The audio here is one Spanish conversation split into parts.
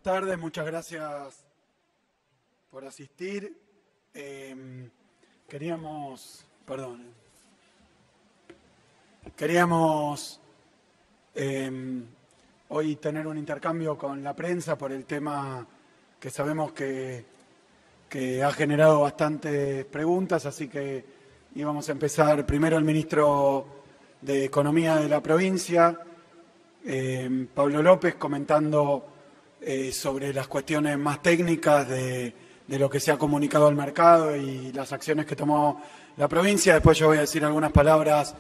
Buenas tardes, muchas gracias por asistir. Queríamos hoy tener un intercambio con la prensa por el tema que sabemos que ha generado bastantes preguntas, así que íbamos a empezar primero el ministro de Economía de la provincia, Pablo López, comentando sobre las cuestiones más técnicas de lo que se ha comunicado al mercado y las acciones que tomó la provincia. Después yo voy a decir algunas palabras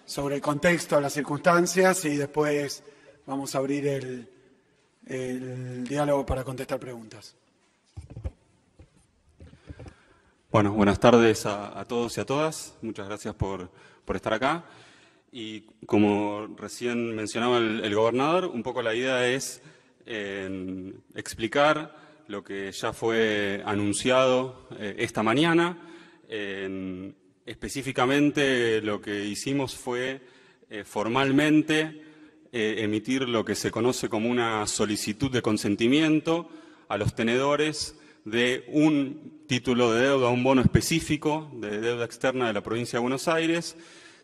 sobre el contexto, las circunstancias y después vamos a abrir el diálogo para contestar preguntas. Bueno, buenas tardes a todos y a todas. Muchas gracias por estar acá. Y como recién mencionaba el gobernador, un poco la idea es explicar lo que ya fue anunciado esta mañana. Específicamente lo que hicimos fue formalmente emitir lo que se conoce como una solicitud de consentimiento a los tenedores de un título de deuda, un bono específico de deuda externa de la provincia de Buenos Aires,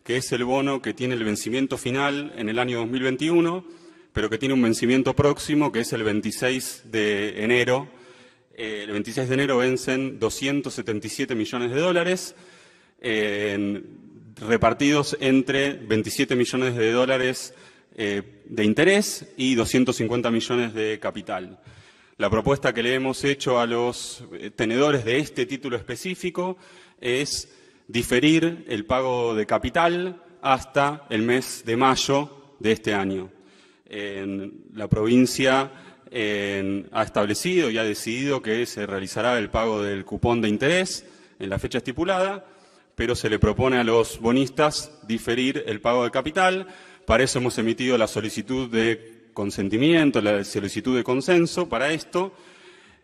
que es el bono que tiene el vencimiento final en el año 2021, pero que tiene un vencimiento próximo, que es el 26 de enero. El 26 de enero vencen 277 millones de dólares, repartidos entre 27 millones de dólares de interés y 250 millones de capital. La propuesta que le hemos hecho a los tenedores de este título específico es diferir el pago de capital hasta el mes de mayo de este año. La provincia ha establecido y ha decidido que se realizará el pago del cupón de interés en la fecha estipulada, pero se le propone a los bonistas diferir el pago de capital. Para eso hemos emitido la solicitud de consentimiento, la solicitud de consenso para esto.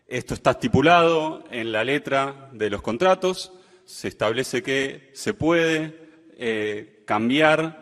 Esto está estipulado en la letra de los contratos. Se establece que se puede cambiar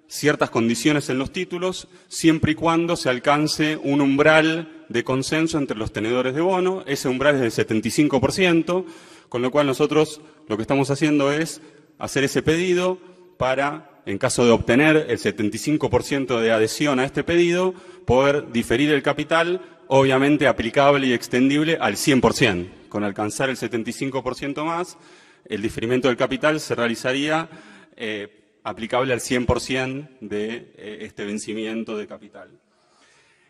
ciertas condiciones en los títulos siempre y cuando se alcance un umbral de consenso entre los tenedores de bono. Ese umbral es del 75%, con lo cual nosotros lo que estamos haciendo es hacer ese pedido para, en caso de obtener el 75% de adhesión a este pedido, poder diferir el capital, obviamente aplicable y extendible al 100%. Con alcanzar el 75% más, el diferimiento del capital se realizaría aplicable al 100% de este vencimiento de capital.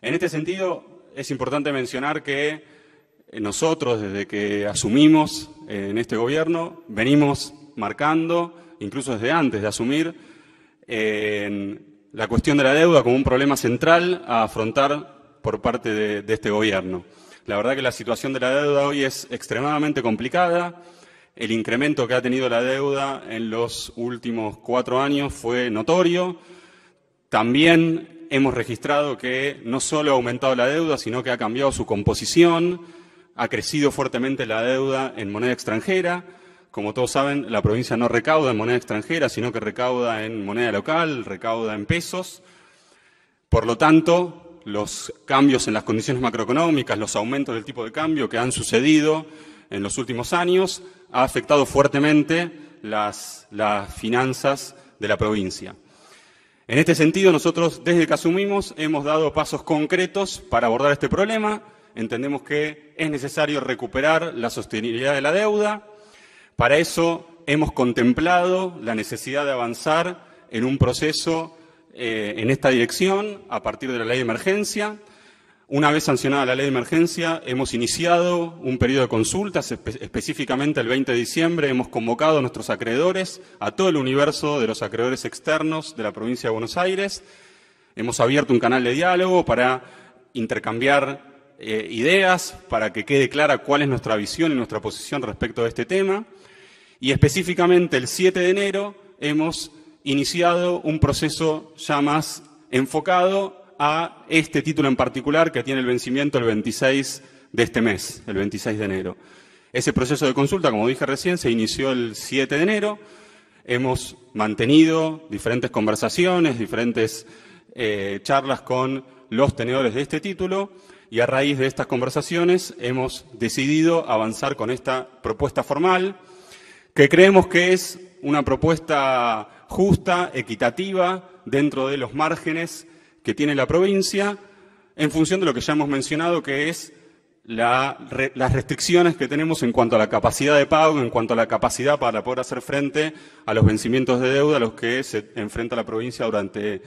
En este sentido, es importante mencionar que nosotros, desde que asumimos en este gobierno, venimos marcando, incluso desde antes de asumir, la cuestión de la deuda como un problema central a afrontar por parte de este gobierno. La verdad que la situación de la deuda hoy es extremadamente complicada. El incremento que ha tenido la deuda en los últimos 4 años fue notorio. También hemos registrado que no solo ha aumentado la deuda, sino que ha cambiado su composición, ha crecido fuertemente la deuda en moneda extranjera. Como todos saben, la provincia no recauda en moneda extranjera, sino que recauda en moneda local, recauda en pesos. Por lo tanto, los cambios en las condiciones macroeconómicas, los aumentos del tipo de cambio que han sucedido en los últimos años, ha afectado fuertemente las finanzas de la provincia. En este sentido, nosotros, desde que asumimos, hemos dado pasos concretos para abordar este problema. Entendemos que es necesario recuperar la sostenibilidad de la deuda. Para eso hemos contemplado la necesidad de avanzar en un proceso en esta dirección a partir de la ley de emergencia. Una vez sancionada la ley de emergencia, hemos iniciado un periodo de consultas, específicamente el 20 de diciembre hemos convocado a nuestros acreedores, a todo el universo de los acreedores externos de la provincia de Buenos Aires. Hemos abierto un canal de diálogo para intercambiar ideas, para que quede clara cuál es nuestra visión y nuestra posición respecto de este tema. Y específicamente el 7 de enero hemos iniciado un proceso ya más enfocado a este título en particular que tiene el vencimiento el 26 de este mes, el 26 de enero. Ese proceso de consulta, como dije recién, se inició el 7 de enero. Hemos mantenido diferentes conversaciones, diferentes charlas con los tenedores de este título y a raíz de estas conversaciones hemos decidido avanzar con esta propuesta formal, que creemos que es una propuesta justa, equitativa, dentro de los márgenes que tiene la provincia, en función de lo que ya hemos mencionado, que es las restricciones que tenemos en cuanto a la capacidad de pago, en cuanto a la capacidad para poder hacer frente a los vencimientos de deuda a los que se enfrenta la provincia durante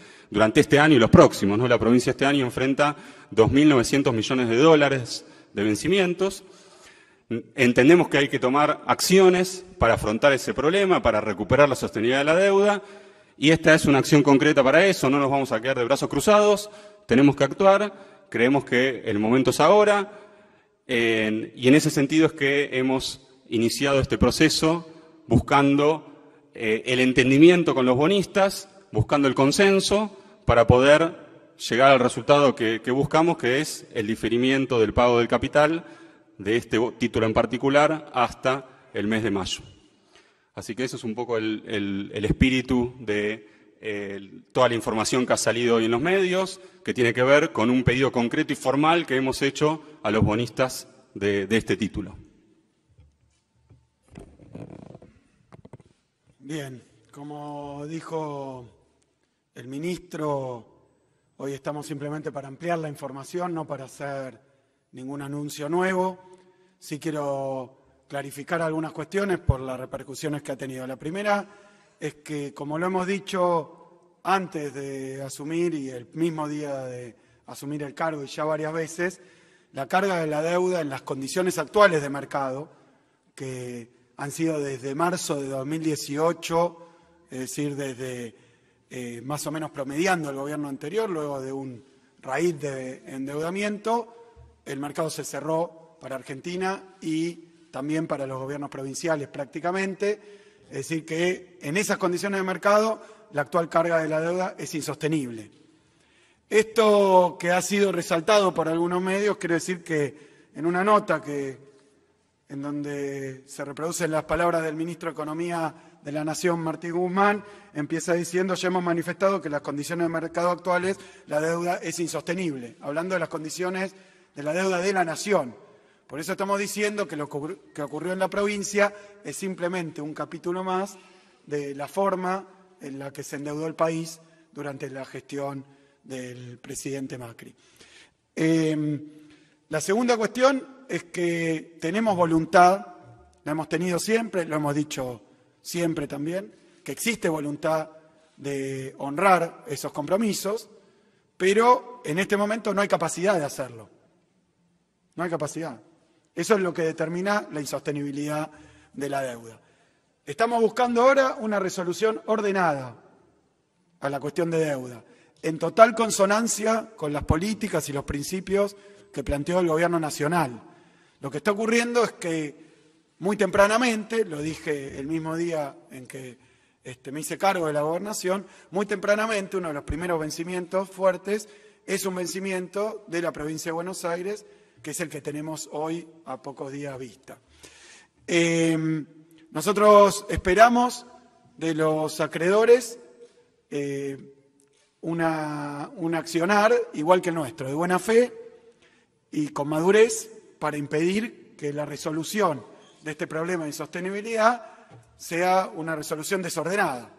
este año y los próximos, ¿no? La provincia este año enfrenta 2.900 millones de dólares de vencimientos. Entendemos que hay que tomar acciones para afrontar ese problema, para recuperar la sostenibilidad de la deuda, y esta es una acción concreta para eso. No nos vamos a quedar de brazos cruzados, tenemos que actuar, creemos que el momento es ahora, y en ese sentido es que hemos iniciado este proceso buscando el entendimiento con los bonistas, buscando el consenso para poder llegar al resultado que buscamos, que es el diferimiento del pago del capital de este título en particular hasta el mes de mayo. Así que eso es un poco el espíritu de toda la información que ha salido hoy en los medios, que tiene que ver con un pedido concreto y formal que hemos hecho a los bonistas de este título. Bien, como dijo el ministro, hoy estamos simplemente para ampliar la información, no para hacer ningún anuncio nuevo. Sí quiero clarificar algunas cuestiones por las repercusiones que ha tenido. La primera es que, como lo hemos dicho antes de asumir y el mismo día de asumir el cargo y ya varias veces, la carga de la deuda en las condiciones actuales de mercado, que han sido desde marzo de 2018, es decir, desde más o menos promediando el gobierno anterior, luego de un raíz de endeudamiento, el mercado se cerró para Argentina y también para los gobiernos provinciales prácticamente. Es decir, que en esas condiciones de mercado la actual carga de la deuda es insostenible. Esto que ha sido resaltado por algunos medios, quiero decir que en una nota en donde se reproducen las palabras del ministro de Economía de la Nación, Martín Guzmán, empieza diciendo: ya hemos manifestado que en las condiciones de mercado actuales la deuda es insostenible, hablando de las condiciones de la deuda de la Nación. Por eso estamos diciendo que lo que ocurrió en la provincia es simplemente un capítulo más de la forma en la que se endeudó el país durante la gestión del presidente Macri. La segunda cuestión es que tenemos voluntad, la hemos tenido siempre, lo hemos dicho siempre también, que existe voluntad de honrar esos compromisos, pero en este momento no hay capacidad de hacerlo. No hay capacidad. Eso es lo que determina la insostenibilidad de la deuda. Estamos buscando ahora una resolución ordenada a la cuestión de deuda, en total consonancia con las políticas y los principios que planteó el Gobierno Nacional. Lo que está ocurriendo es que muy tempranamente, lo dije el mismo día en que me hice cargo de la gobernación, muy tempranamente uno de los primeros vencimientos fuertes es un vencimiento de la provincia de Buenos Aires, que es el que tenemos hoy a pocos días vista. Nosotros esperamos de los acreedores un accionar igual que el nuestro, de buena fe y con madurez, para impedir que la resolución de este problema de insostenibilidad sea una resolución desordenada.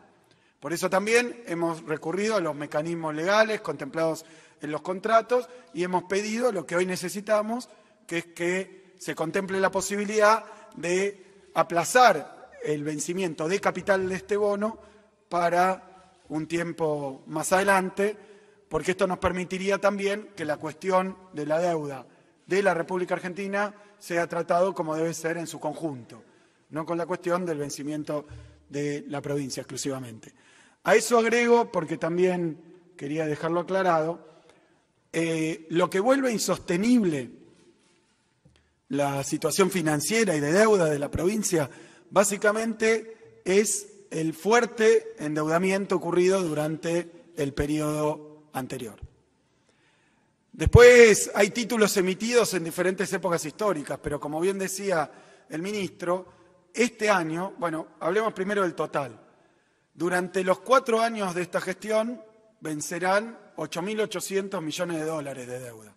Por eso también hemos recurrido a los mecanismos legales contemplados en los contratos y hemos pedido lo que hoy necesitamos, que es que se contemple la posibilidad de aplazar el vencimiento de capital de este bono para un tiempo más adelante, porque esto nos permitiría también que la cuestión de la deuda de la República Argentina sea tratado como debe ser en su conjunto, no con la cuestión del vencimiento de la provincia exclusivamente. A eso agrego, porque también quería dejarlo aclarado, lo que vuelve insostenible la situación financiera y de deuda de la provincia básicamente es el fuerte endeudamiento ocurrido durante el periodo anterior. Después hay títulos emitidos en diferentes épocas históricas, pero como bien decía el ministro, este año, bueno, hablemos primero del total. Durante los 4 años de esta gestión vencerán 8.800 millones de dólares de deuda.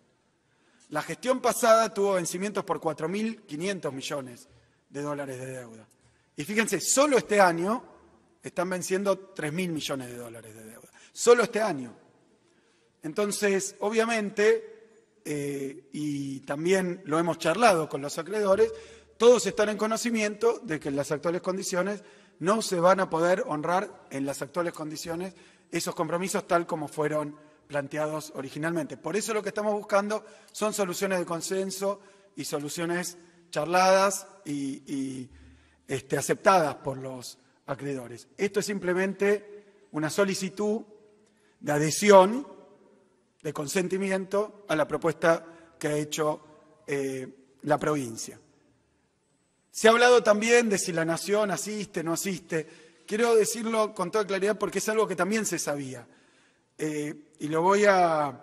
La gestión pasada tuvo vencimientos por 4.500 millones de dólares de deuda. Y fíjense, solo este año están venciendo 3.000 millones de dólares de deuda. Solo este año. Entonces, obviamente, y también lo hemos charlado con los acreedores, todos están en conocimiento de que en las actuales condiciones no se van a poder honrar en las actuales condiciones esos compromisos tal como fueron planteados originalmente. Por eso lo que estamos buscando son soluciones de consenso y soluciones charladas y aceptadas por los acreedores. Esto es simplemente una solicitud de adhesión, de consentimiento a la propuesta que ha hecho la provincia. Se ha hablado también de si la Nación asiste, no asiste. Quiero decirlo con toda claridad porque es algo que también se sabía. Y lo voy a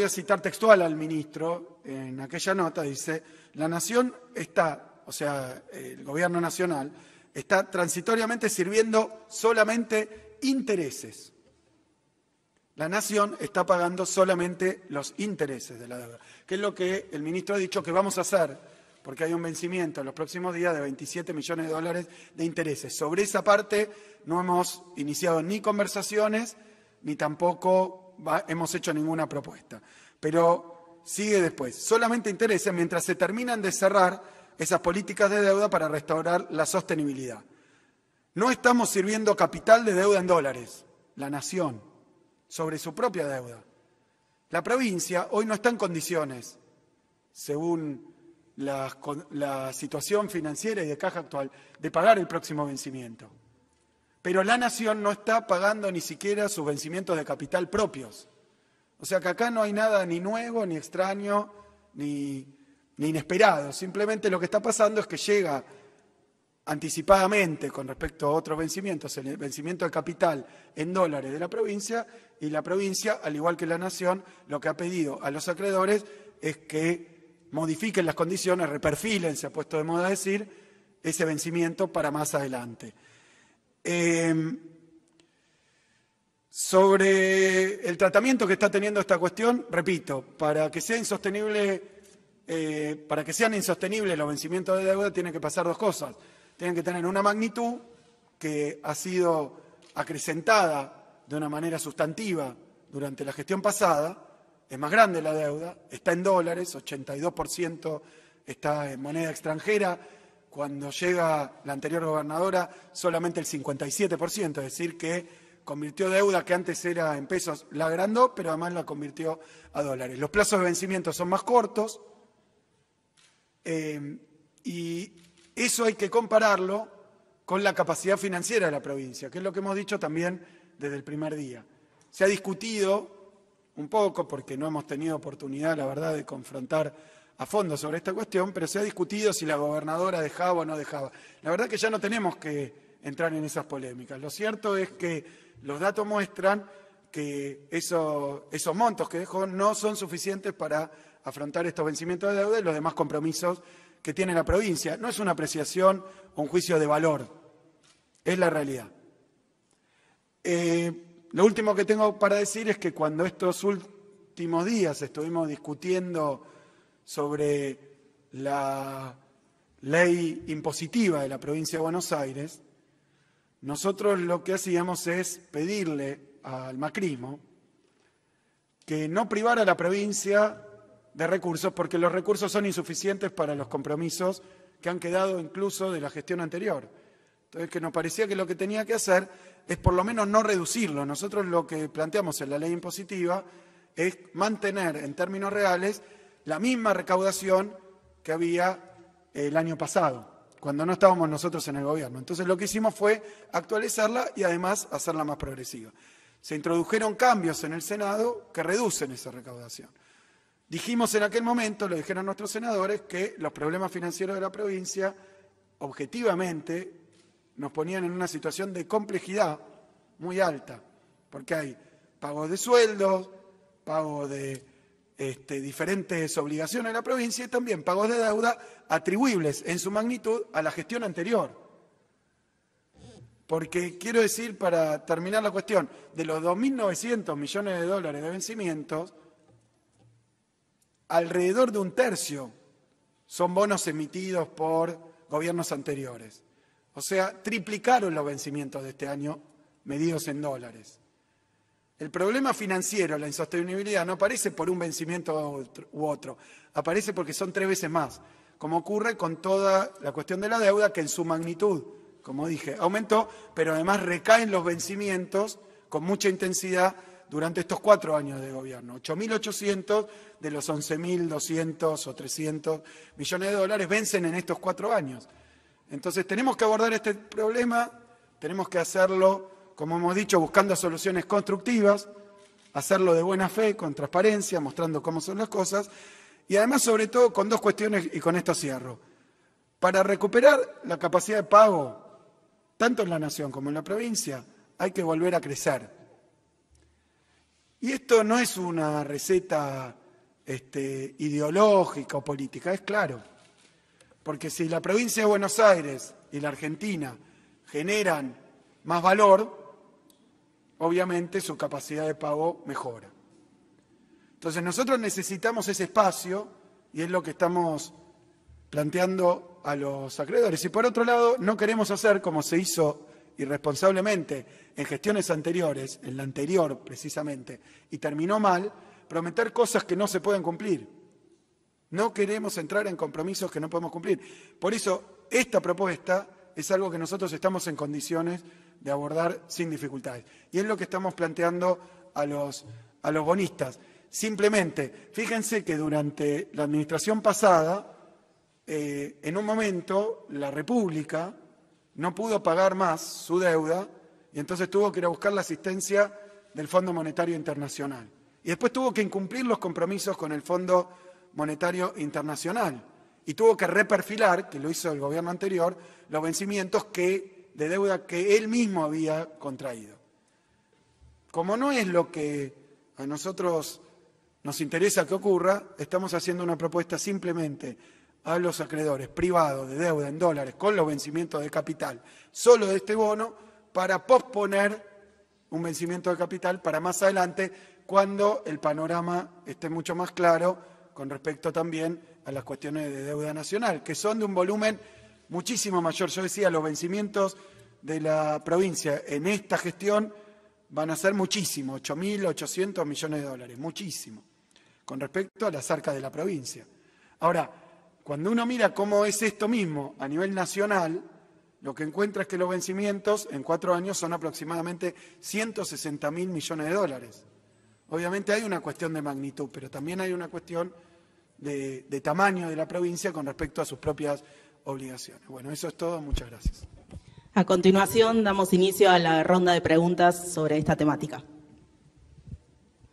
citar textual al ministro. En aquella nota dice, la Nación está, o sea, el Gobierno Nacional, está transitoriamente sirviendo solamente intereses. La Nación está pagando solamente los intereses de la deuda, que es lo que el ministro ha dicho que vamos a hacer, porque hay un vencimiento en los próximos días de 27 millones de dólares de intereses. Sobre esa parte no hemos iniciado ni conversaciones, ni tampoco hemos hecho ninguna propuesta. Pero sigue después. Solamente intereses mientras se terminan de cerrar esas políticas de deuda para restaurar la sostenibilidad. No estamos sirviendo capital de deuda en dólares, la Nación, sobre su propia deuda. La provincia hoy no está en condiciones, según la situación financiera y de caja actual, de pagar el próximo vencimiento. Pero la Nación no está pagando ni siquiera sus vencimientos de capital propios. O sea que acá no hay nada ni nuevo, ni extraño, ni inesperado. Simplemente lo que está pasando es que llega anticipadamente con respecto a otros vencimientos, el vencimiento de capital en dólares de la provincia, y la provincia, al igual que la Nación, lo que ha pedido a los acreedores es que modifiquen las condiciones, reperfilen, se ha puesto de moda decir, ese vencimiento para más adelante. Sobre el tratamiento que está teniendo esta cuestión, repito, para que sean insostenibles los vencimientos de deuda tienen que pasar dos cosas. Tienen que tener una magnitud que ha sido acrecentada de una manera sustantiva durante la gestión pasada. Es más grande la deuda, está en dólares, 82% está en moneda extranjera. Cuando llega la anterior gobernadora, solamente el 57%, es decir, que convirtió deuda que antes era en pesos, la agrandó, pero además la convirtió a dólares. Los plazos de vencimiento son más cortos y eso hay que compararlo con la capacidad financiera de la provincia, que es lo que hemos dicho también desde el primer día. Se ha discutido un poco, porque no hemos tenido oportunidad, la verdad, de confrontar a fondo sobre esta cuestión, pero se ha discutido si la gobernadora dejaba o no dejaba. La verdad que ya no tenemos que entrar en esas polémicas. Lo cierto es que los datos muestran que esos montos que dejó no son suficientes para afrontar estos vencimientos de deuda y los demás compromisos que tiene la provincia. No es una apreciación o un juicio de valor, es la realidad. Lo último que tengo para decir es que cuando estos últimos días estuvimos discutiendo sobre la ley impositiva de la provincia de Buenos Aires, nosotros lo que hacíamos es pedirle al macrismo que no privara a la provincia de recursos, porque los recursos son insuficientes para los compromisos que han quedado incluso de la gestión anterior. Entonces, que nos parecía que lo que tenía que hacer es por lo menos no reducirlo. Nosotros lo que planteamos en la ley impositiva es mantener en términos reales la misma recaudación que había el año pasado, cuando no estábamos nosotros en el gobierno. Entonces lo que hicimos fue actualizarla y además hacerla más progresiva. Se introdujeron cambios en el Senado que reducen esa recaudación. Dijimos en aquel momento, lo dijeron nuestros senadores, que los problemas financieros de la provincia objetivamente nos ponían en una situación de complejidad muy alta, porque hay pagos de sueldos, pagos de diferentes obligaciones de la provincia y también pagos de deuda atribuibles en su magnitud a la gestión anterior. Porque quiero decir, para terminar la cuestión, de los 2.900 millones de dólares de vencimientos, alrededor de un tercio son bonos emitidos por gobiernos anteriores. O sea, triplicaron los vencimientos de este año medidos en dólares. El problema financiero, la insostenibilidad, no aparece por un vencimiento u otro, aparece porque son 3 veces más, como ocurre con toda la cuestión de la deuda, que en su magnitud, como dije, aumentó, pero además recaen los vencimientos con mucha intensidad durante estos 4 años de gobierno. 8.800 de los 11.200 o 300 millones de dólares vencen en estos 4 años. Entonces tenemos que abordar este problema, tenemos que hacerlo, como hemos dicho, buscando soluciones constructivas, hacerlo de buena fe, con transparencia, mostrando cómo son las cosas, y además, sobre todo, con 2 cuestiones, y con esto cierro. Para recuperar la capacidad de pago, tanto en la nación como en la provincia, hay que volver a crecer. Y esto no es una receta ideológica o política, es claro. Porque si la provincia de Buenos Aires y la Argentina generan más valor, obviamente su capacidad de pago mejora. Entonces nosotros necesitamos ese espacio y es lo que estamos planteando a los acreedores. Y por otro lado, no queremos hacer como se hizo irresponsablemente en gestiones anteriores, en la anterior precisamente, y terminó mal, prometer cosas que no se pueden cumplir. No queremos entrar en compromisos que no podemos cumplir. Por eso, esta propuesta es algo que nosotros estamos en condiciones de abordar sin dificultades. Y es lo que estamos planteando a los bonistas. Simplemente, fíjense que durante la administración pasada, en un momento, la República no pudo pagar más su deuda y entonces tuvo que ir a buscar la asistencia del Fondo Monetario Internacional. Y después tuvo que incumplir los compromisos con el Fondo Monetario Internacional y tuvo que reperfilar, que lo hizo el gobierno anterior, los vencimientos de deuda que él mismo había contraído. Como no es lo que a nosotros nos interesa que ocurra, estamos haciendo una propuesta simplemente a los acreedores privados de deuda en dólares con los vencimientos de capital, solo de este bono, para posponer un vencimiento de capital para más adelante, cuando el panorama esté mucho más claro con respecto también a las cuestiones de deuda nacional, que son de un volumen muchísimo mayor. Yo decía, los vencimientos de la provincia en esta gestión van a ser muchísimo, 8.800 millones de dólares, muchísimo, con respecto a las arcas de la provincia. Ahora, cuando uno mira cómo es esto mismo a nivel nacional, lo que encuentra es que los vencimientos en 4 años son aproximadamente 160.000 millones de dólares. Obviamente hay una cuestión de magnitud, pero también hay una cuestión de tamaño de la provincia con respecto a sus propias obligaciones. Bueno, eso es todo. Muchas gracias. A continuación, damos inicio a la ronda de preguntas sobre esta temática.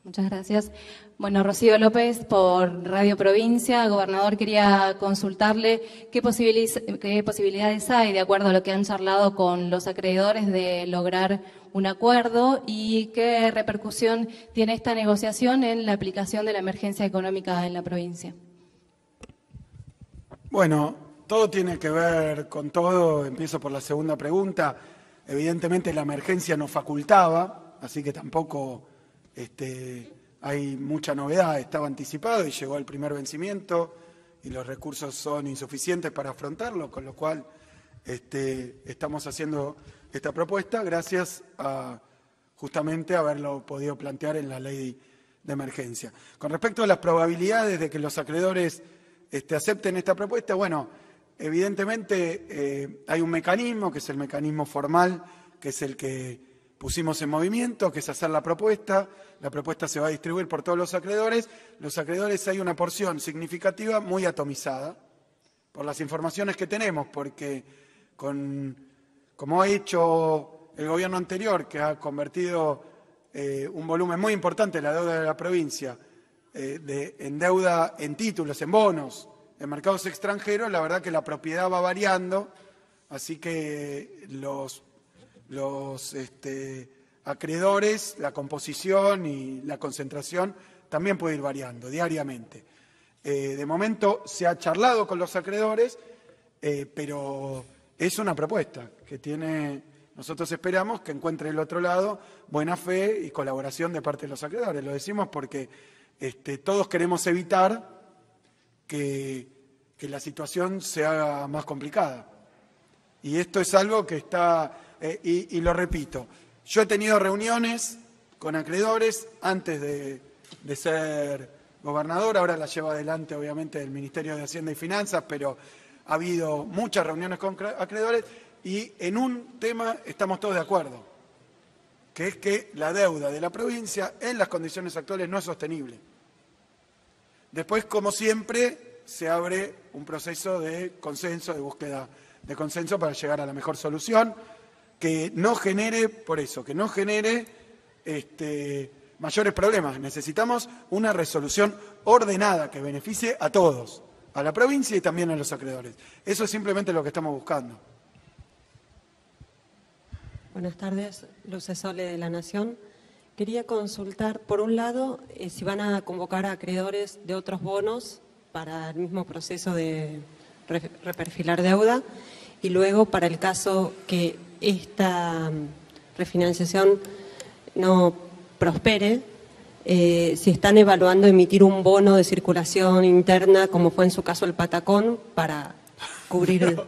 Muchas gracias. Bueno, Rocío López, por Radio Provincia. Gobernador, quería consultarle qué posibilidades hay, de acuerdo a lo que han charlado con los acreedores, de lograr un acuerdo y qué repercusión tiene esta negociación en la aplicación de la emergencia económica en la provincia. Bueno, todo tiene que ver con todo. Empiezo por la segunda pregunta. Evidentemente la emergencia nos facultaba, así que tampoco hay mucha novedad. Estaba anticipado y llegó el primer vencimiento y los recursos son insuficientes para afrontarlo, con lo cual estamos haciendo esta propuesta gracias a justamente haberlo podido plantear en la ley de emergencia. Con respecto a las probabilidades de que los acreedores acepten esta propuesta, bueno, evidentemente hay un mecanismo, que es el mecanismo formal, que es el que pusimos en movimiento, que es hacer la propuesta. La propuesta se va a distribuir por todos los acreedores. Los acreedores, hay una porción significativa muy atomizada por las informaciones que tenemos, porque como ha hecho el gobierno anterior, que ha convertido un volumen muy importante de la deuda de la provincia en deuda, en títulos, en bonos, en mercados extranjeros, la verdad que la propiedad va variando, así que los acreedores, la composición y la concentración también puede ir variando diariamente. De momento se ha charlado con los acreedores, pero es una propuesta que nosotros esperamos que encuentre el otro lado buena fe y colaboración de parte de los acreedores. Lo decimos porque todos queremos evitar que la situación se haga más complicada. Y esto es algo que está, y lo repito, yo he tenido reuniones con acreedores antes de ser gobernador, ahora la lleva adelante obviamente el Ministerio de Hacienda y Finanzas, pero ha habido muchas reuniones con acreedores y en un tema estamos todos de acuerdo, que es que la deuda de la provincia en las condiciones actuales no es sostenible. Después, como siempre, se abre un proceso de consenso, de búsqueda de consenso para llegar a la mejor solución, que no genere, por eso, que no genere mayores problemas. Necesitamos una resolución ordenada que beneficie a todos, a la provincia y también a los acreedores. Eso es simplemente lo que estamos buscando. Buenas tardes, Luces Sole de La Nación. Quería consultar, por un lado, si van a convocar a acreedores de otros bonos para el mismo proceso de reperfilar deuda, y luego, para el caso que esta refinanciación no prospere, si están evaluando emitir un bono de circulación interna, como fue en su caso el Patacón, para cubrir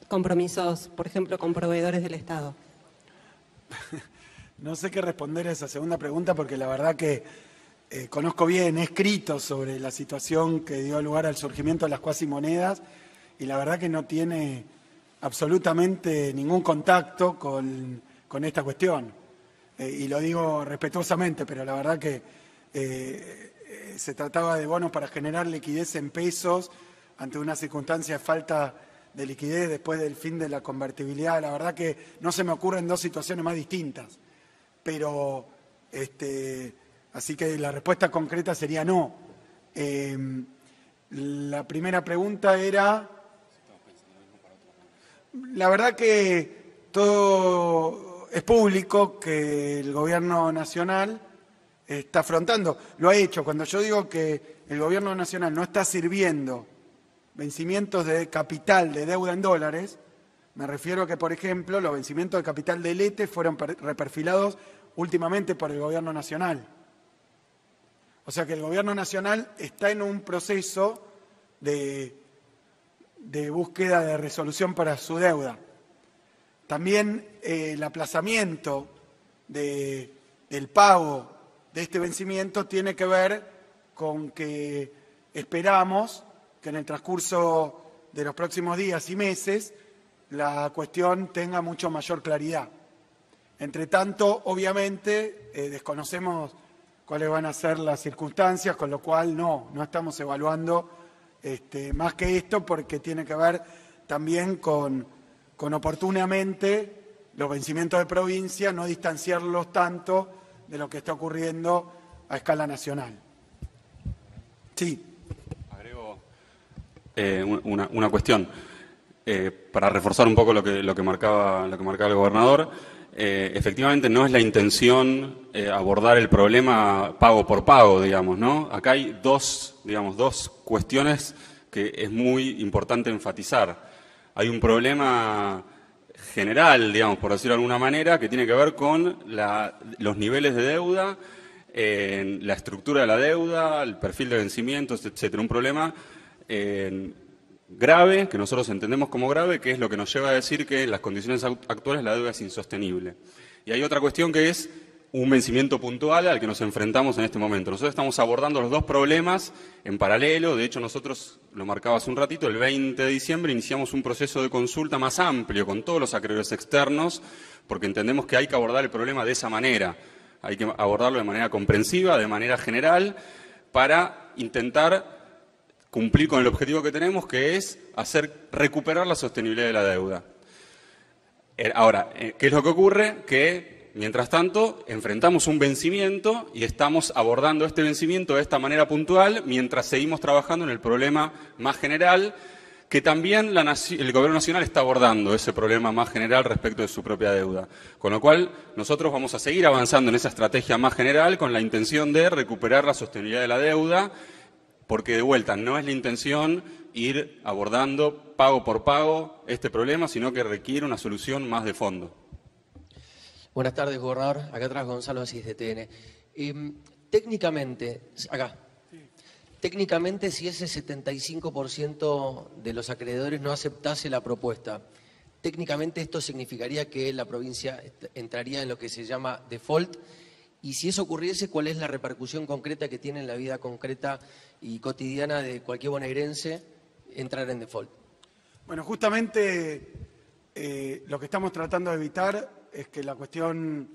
compromisos, por ejemplo, con proveedores del Estado. No sé qué responder a esa segunda pregunta porque la verdad que conozco bien, he escrito sobre la situación que dio lugar al surgimiento de las cuasimonedas y la verdad que no tiene absolutamente ningún contacto con esta cuestión. Y lo digo respetuosamente, pero la verdad que se trataba de bonos para generar liquidez en pesos ante una circunstancia de falta de liquidez después del fin de la convertibilidad. La verdad que no se me ocurren dos situaciones más distintas. Pero, así que la respuesta concreta sería no. La primera pregunta era... La verdad que todo es público que el Gobierno Nacional está afrontando. Lo ha hecho. Cuando yo digo que el Gobierno Nacional no está sirviendo vencimientos de capital de deuda en dólares, me refiero a que, por ejemplo, los vencimientos de capital del ETE fueron reperfilados últimamente por el Gobierno Nacional. O sea que el Gobierno Nacional está en un proceso de búsqueda de resolución para su deuda. También el aplazamiento del pago de este vencimiento tiene que ver con que esperamos que en el transcurso de los próximos días y meses la cuestión tenga mucho mayor claridad. Entre tanto, obviamente, desconocemos cuáles van a ser las circunstancias, con lo cual no estamos evaluando más que esto, porque tiene que ver también con oportunamente los vencimientos de provincia, no distanciarlos tanto de lo que está ocurriendo a escala nacional. Sí. Agrego una cuestión. Para reforzar un poco lo que marcaba el gobernador, efectivamente no es la intención abordar el problema pago por pago, digamos, ¿no? Acá hay dos cuestiones que es muy importante enfatizar. Hay un problema general, digamos, por decirlo de alguna manera, que tiene que ver con los niveles de deuda, la estructura de la deuda, el perfil de vencimientos, etcétera. Un problema grave, que nosotros entendemos como grave, que es lo que nos lleva a decir que en las condiciones actuales la deuda es insostenible. Y hay otra cuestión que es un vencimiento puntual al que nos enfrentamos en este momento. Nosotros estamos abordando los dos problemas en paralelo. De hecho, nosotros, lo marcaba hace un ratito, el 20 de diciembre iniciamos un proceso de consulta más amplio con todos los acreedores externos, porque entendemos que hay que abordar el problema de esa manera. Hay que abordarlo de manera comprensiva, de manera general, para intentar cumplir con el objetivo que tenemos, que es recuperar la sostenibilidad de la deuda. Ahora, ¿qué es lo que ocurre? Que, mientras tanto, enfrentamos un vencimiento y estamos abordando este vencimiento de esta manera puntual, mientras seguimos trabajando en el problema más general, que también el Gobierno Nacional está abordando ese problema más general respecto de su propia deuda. Con lo cual, nosotros vamos a seguir avanzando en esa estrategia más general con la intención de recuperar la sostenibilidad de la deuda, porque de vuelta no es la intención ir abordando pago por pago este problema, sino que requiere una solución más de fondo. Buenas tardes, gobernador. Acá atrás Gonzalo Asís de TN. Técnicamente, acá. Técnicamente, si ese 75% de los acreedores no aceptase la propuesta, técnicamente esto significaría que la provincia entraría en lo que se llama default. Y si eso ocurriese, ¿cuál es la repercusión concreta que tiene en la vida concreta y cotidiana de cualquier bonaerense entrar en default? Bueno, justamente lo que estamos tratando de evitar es que la cuestión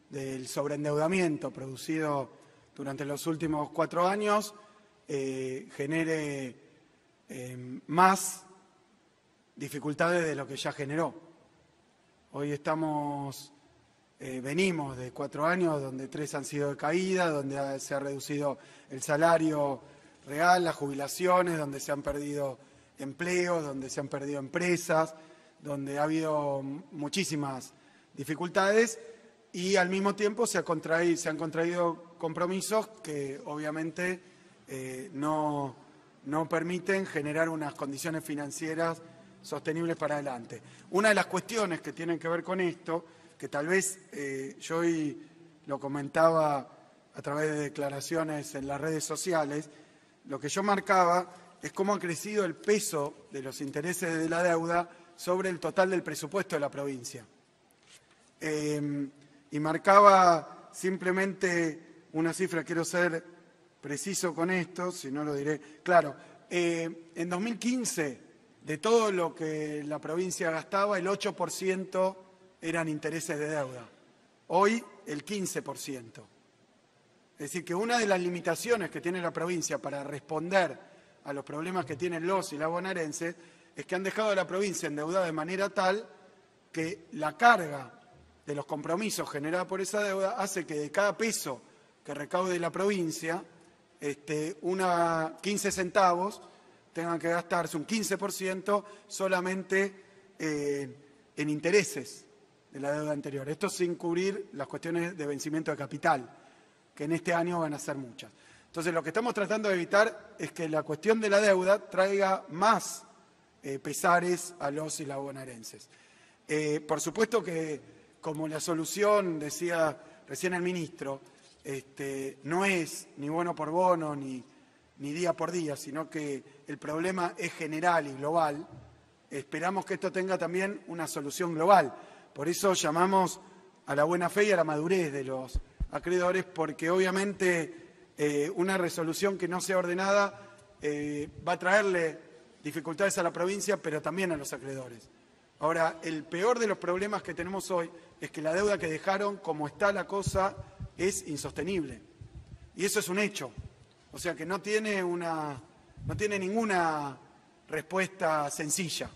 del sobreendeudamiento producido durante los últimos 4 años genere más dificultades de lo que ya generó. Hoy venimos de 4 años donde 3 han sido de caída, donde se ha reducido el salario real, las jubilaciones, donde se han perdido empleos, donde se han perdido empresas, donde ha habido muchísimas dificultades y al mismo tiempo se han contraído compromisos que obviamente no permiten generar unas condiciones financieras sostenibles para adelante. Una de las cuestiones que tienen que ver con esto, que tal vez yo hoy lo comentaba a través de declaraciones en las redes sociales, lo que yo marcaba es cómo ha crecido el peso de los intereses de la deuda sobre el total del presupuesto de la provincia. Y marcaba simplemente una cifra, quiero ser preciso con esto, si no lo diré. Claro, en 2015, de todo lo que la provincia gastaba, el 8% eran intereses de deuda. Hoy, el 15%. Es decir, que una de las limitaciones que tiene la provincia para responder a los problemas que tienen los y las bonaerenses es que han dejado a la provincia endeudada de manera tal que la carga de los compromisos generada por esa deuda hace que de cada peso que recaude la provincia, 15 centavos tengan que gastarse un 15% solamente en intereses de la deuda anterior. Esto sin cubrir las cuestiones de vencimiento de capital, que en este año van a ser muchas. Entonces, lo que estamos tratando de evitar es que la cuestión de la deuda traiga más pesares a los y las bonaerenses. Por supuesto que, como la solución, decía recién el ministro, no es ni bono por bono ni día por día, sino que el problema es general y global. Esperamos que esto tenga también una solución global. Por eso llamamos a la buena fe y a la madurez de los acreedores, porque obviamente una resolución que no sea ordenada va a traerle dificultades a la provincia, pero también a los acreedores. Ahora, el peor de los problemas que tenemos hoy es que la deuda que dejaron, como está la cosa, es insostenible. Y eso es un hecho. O sea que no tiene ninguna respuesta sencilla.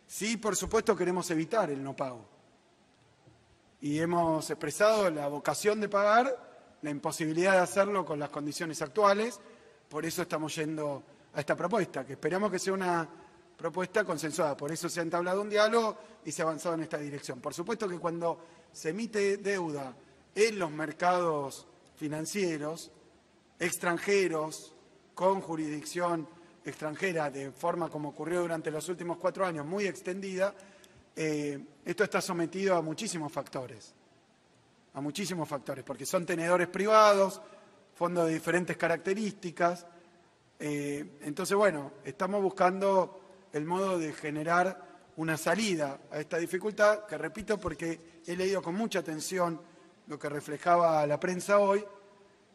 Sí, por supuesto, queremos evitar el no pago. Y hemos expresado la vocación de pagar, la imposibilidad de hacerlo con las condiciones actuales. Por eso estamos yendo a esta propuesta, que esperamos que sea una propuesta consensuada. Por eso se ha entablado un diálogo y se ha avanzado en esta dirección. Por supuesto que cuando se emite deuda en los mercados financieros extranjeros, con jurisdicción extranjera, de forma como ocurrió durante los últimos 4 años, muy extendida, esto está sometido a muchísimos factores, porque son tenedores privados, fondos de diferentes características. Entonces, bueno, estamos buscando el modo de generar una salida a esta dificultad, que repito porque he leído con mucha atención lo que reflejaba la prensa hoy,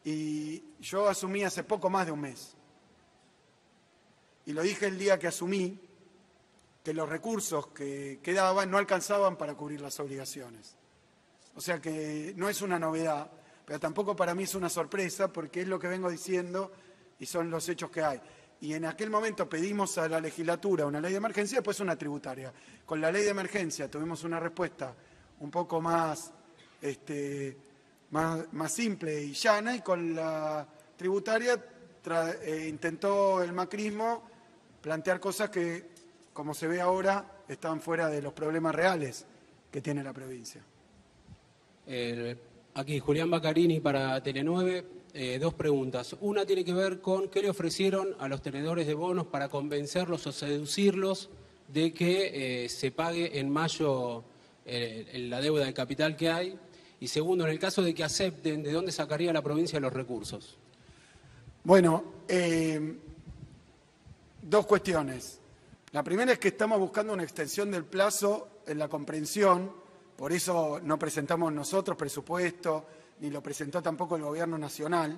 y yo asumí hace poco más de un mes. Y lo dije el día que asumí, que los recursos que quedaban no alcanzaban para cubrir las obligaciones. O sea que no es una novedad, pero tampoco para mí es una sorpresa, porque es lo que vengo diciendo y son los hechos que hay. Y en aquel momento pedimos a la legislatura una ley de emergencia y después una tributaria. Con la ley de emergencia tuvimos una respuesta un poco más simple y llana, y con la tributaria intentó el macrismo plantear cosas que, como se ve ahora, están fuera de los problemas reales que tiene la provincia. Aquí, Julián Baccarini para Tele9. 2 preguntas. Una tiene que ver con qué le ofrecieron a los tenedores de bonos para convencerlos o seducirlos de que se pague en mayo la deuda de capital que hay. Y segundo, en el caso de que acepten, ¿de dónde sacaría la provincia los recursos? Bueno, dos cuestiones. La primera es que estamos buscando una extensión del plazo en la comprensión, por eso no presentamos nosotros presupuesto, ni lo presentó tampoco el Gobierno Nacional,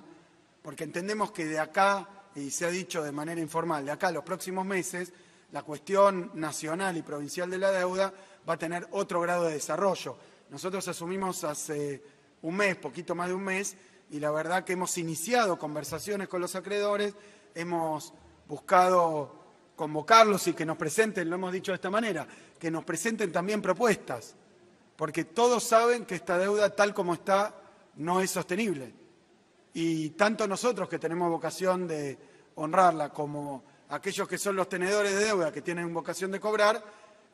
porque entendemos que de acá, y se ha dicho de manera informal, de acá a los próximos meses, la cuestión nacional y provincial de la deuda va a tener otro grado de desarrollo. Nosotros asumimos hace un mes, poquito más de un mes, y la verdad que hemos iniciado conversaciones con los acreedores, hemos buscado convocarlos y que nos presenten, lo hemos dicho de esta manera, que nos presenten también propuestas, porque todos saben que esta deuda tal como está no es sostenible. Y tanto nosotros que tenemos vocación de honrarla como aquellos que son los tenedores de deuda que tienen vocación de cobrar,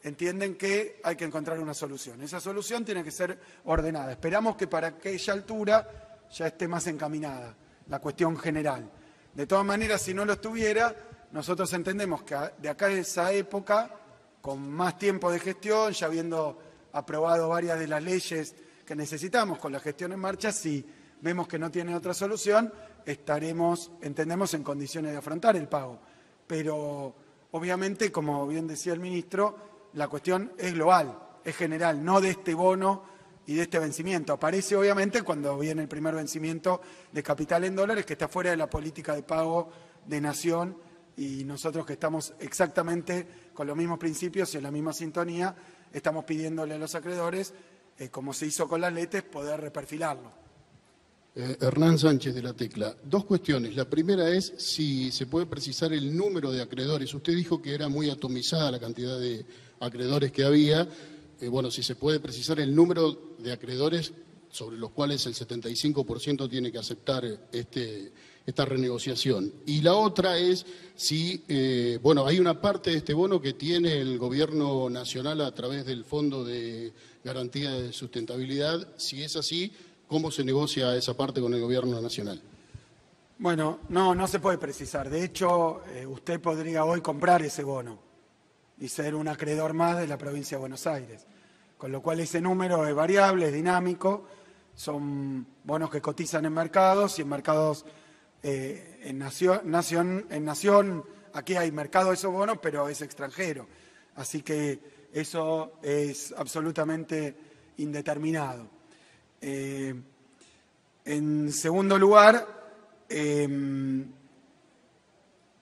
entienden que hay que encontrar una solución. Esa solución tiene que ser ordenada. Esperamos que para aquella altura ya esté más encaminada la cuestión general. De todas maneras, si no lo estuviera, nosotros entendemos que de acá a esa época, con más tiempo de gestión, ya habiendo aprobado varias de las leyes que necesitamos con la gestión en marcha, si vemos que no tiene otra solución, estaremos, entendemos, en condiciones de afrontar el pago. Pero, obviamente, como bien decía el ministro, la cuestión es global, es general, no de este bono y de este vencimiento. Aparece, obviamente, cuando viene el primer vencimiento de capital en dólares, que está fuera de la política de pago de nación, y nosotros que estamos exactamente con los mismos principios y en la misma sintonía, estamos pidiéndole a los acreedores, como se hizo con las LETES, poder reperfilarlo. Hernán Sánchez de La Tecla. Dos cuestiones. La primera es si se puede precisar el número de acreedores. Usted dijo que era muy atomizada la cantidad de acreedores que había. Bueno, si se puede precisar el número de acreedores sobre los cuales el 75% tiene que aceptar esta renegociación. Y la otra es si, bueno, hay una parte de este bono que tiene el Gobierno Nacional a través del Fondo de Garantía de Sustentabilidad. Si es así, ¿cómo se negocia esa parte con el Gobierno Nacional? Bueno, no se puede precisar. De hecho, usted podría hoy comprar ese bono y ser un acreedor más de la provincia de Buenos Aires. Con lo cual ese número es variable, es dinámico, son bonos que cotizan en mercados y en mercados en nación, aquí hay mercado de esos bonos, pero es extranjero. Así que eso es absolutamente indeterminado. En segundo lugar,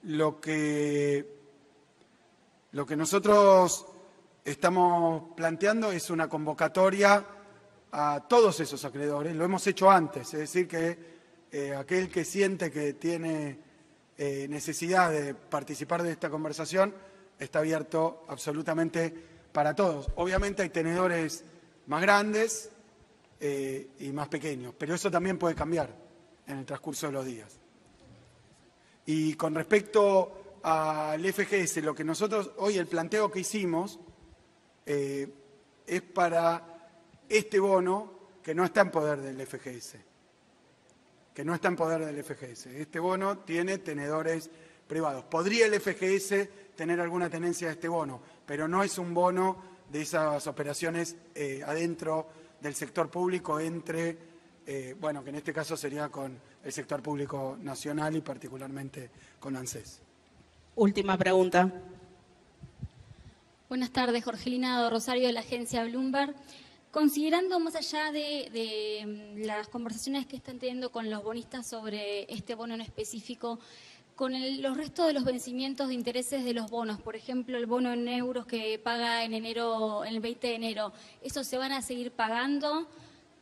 lo que nosotros estamos planteando es una convocatoria a todos esos acreedores. Lo hemos hecho antes, es decir, que aquel que siente que tiene necesidad de participar de esta conversación está abierto absolutamente para todos. Obviamente hay tenedores más grandes y más pequeños, pero eso también puede cambiar en el transcurso de los días. Y con respecto al FGS, lo que nosotros hoy, el planteo que hicimos es para este bono que no está en poder del FGS. Este bono tiene tenedores privados. Podría el FGS tener alguna tenencia de este bono, pero no es un bono de esas operaciones adentro del sector público entre, bueno, que en este caso sería con el sector público nacional y particularmente con ANSES. Última pregunta. Buenas tardes, Jorgelina Rosario de la agencia Bloomberg. Considerando más allá de las conversaciones que están teniendo con los bonistas sobre este bono en específico, con los restos de los vencimientos de intereses de los bonos, por ejemplo, el bono en euros que paga en enero, en el 20 de enero, ¿esos se van a seguir pagando?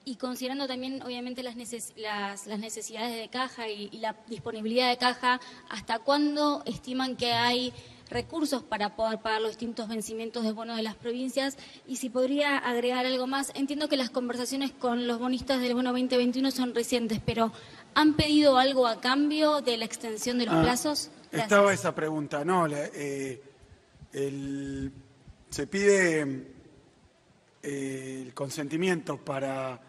Y considerando también, obviamente, las necesidades de caja y la disponibilidad de caja, ¿hasta cuándo estiman que hay recursos para poder pagar los distintos vencimientos de bonos de las provincias? Y si podría agregar algo más, entiendo que las conversaciones con los bonistas del bono 2021 son recientes, pero ¿han pedido algo a cambio de la extensión de los plazos? Gracias. Estaba esa pregunta, no, se pide el consentimiento para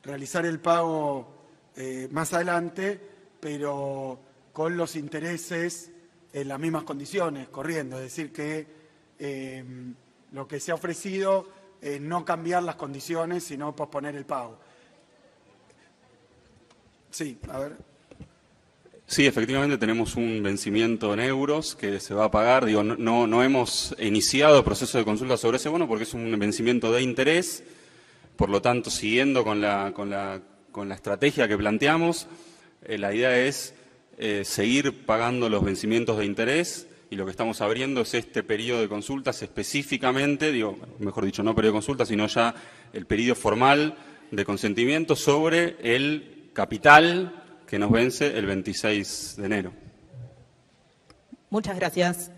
realizar el pago más adelante, pero con los intereses en las mismas condiciones, corriendo. Es decir, que lo que se ha ofrecido es no cambiar las condiciones, sino posponer el pago. Sí, a ver. Sí, efectivamente tenemos un vencimiento en euros que se va a pagar. Digo, no hemos iniciado el proceso de consulta sobre ese bono porque es un vencimiento de interés. Por lo tanto, siguiendo con la estrategia que planteamos, la idea es seguir pagando los vencimientos de interés, y lo que estamos abriendo es este periodo de consultas específicamente, digo, mejor dicho, no periodo de consultas, sino ya el periodo formal de consentimiento sobre el capital que nos vence el 26 de enero. Muchas gracias.